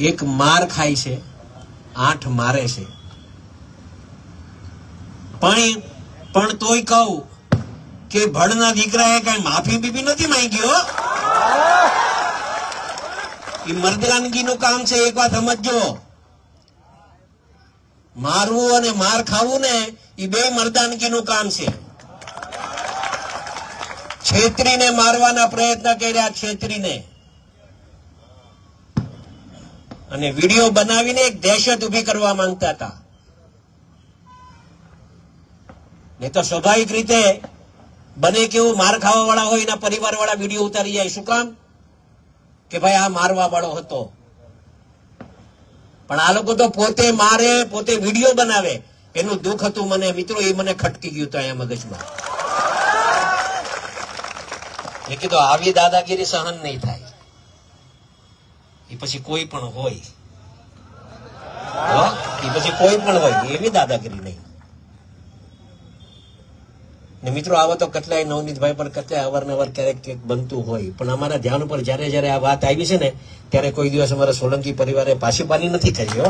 એક માર ખાય છે, 8 મારે છે, પણ તોય કહું કે ભણના દીકરાએ કઈ માફી બીબી નથી માંગી. એ મર્દાનગીનું કામ છે. એક વાત સમજજો, મારવું અને માર ખાવું ને એ બે મર્દાનગીનું કામ છે. છેતરીને મારવાના પ્રયત્ન કર્યા, છેતરીને, અને વિડીયો બનાવીને એક દહેશત ઉભી કરવા માંગતા હતા. નહીં તો સ્વાભાવિક રીતે બને કેવું, માર ખાવા વાળા હોય એના પરિવાર વાળા વિડીયો ઉતારી જાય. શું કામ? કે ભાઈ આ મારવા વાળો હતો. પણ આ લોકો તો પોતે મારે, પોતે વિડીયો બનાવે. એનું દુઃખ હતું મને મિત્રો, એ મને ખટકી ગયું હતું અહીંયા મગજમાં. એ કીધું આવી દાદાગીરી સહન નહીં થાય. એ પછી કોઈ પણ હોય, એ પછી કોઈ પણ હોય, એવી દાદાગીરી નહીં. ને મિત્રો આવો તો કેટલાય નવનીતભાઈ પણ કેટલાય અવારનવાર ક્યારેક બનતું હોય. પણ અમારા ધ્યાન ઉપર જયારે આ વાત આવી છે ને, ત્યારે કોઈ દિવસ અમારા સોલંકી પરિવારે પાછી નથી કરી.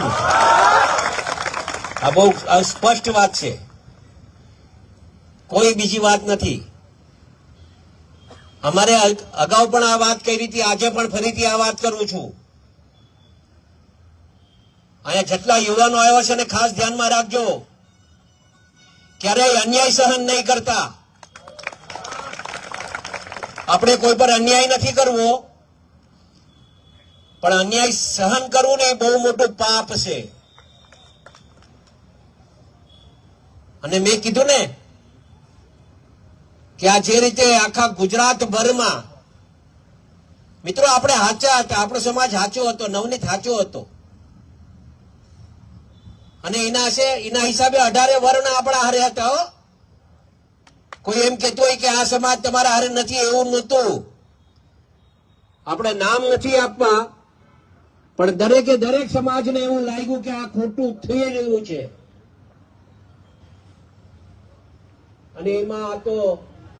આ બહુ સ્પષ્ટ વાત છે, કોઈ બીજી વાત નથી. અમારે અગાઉ પણ આ વાત કરી હતી, આજે પણ ફરીથી આ વાત કરું છું. અહીંયા જેટલા યુવાનો આવ્યા છે ને, ખાસ ધ્યાનમાં રાખજો, ક્યારેય અન્યાય સહન નહીં કરતા. આપણે કોઈ પર અન્યાય નથી કરવો, પણ અન્યાય સહન કરવું ને એ બહુ મોટું પાપ છે. અને મેં કીધું ને કે આ જે રીતે આખા ગુજરાતભરમાં મિત્રો આપણે સાચા હતા, આપણો સમાજ સાચો હતો, નવનીત સાચો હતો. અને એના હિસાબે 18 વર્ણ આપણા હારે હતા. કોઈ એમ કહેતો હોય કે આ સમાજ તમારા હારે નથી, એવું નહોતું. આપણે નામ નથી આપવા, પણ દરેકે દરેક સમાજને એવું લાગ્યું કે આ ખોટું થઈ રહ્યું છે. અને એમાં આ તો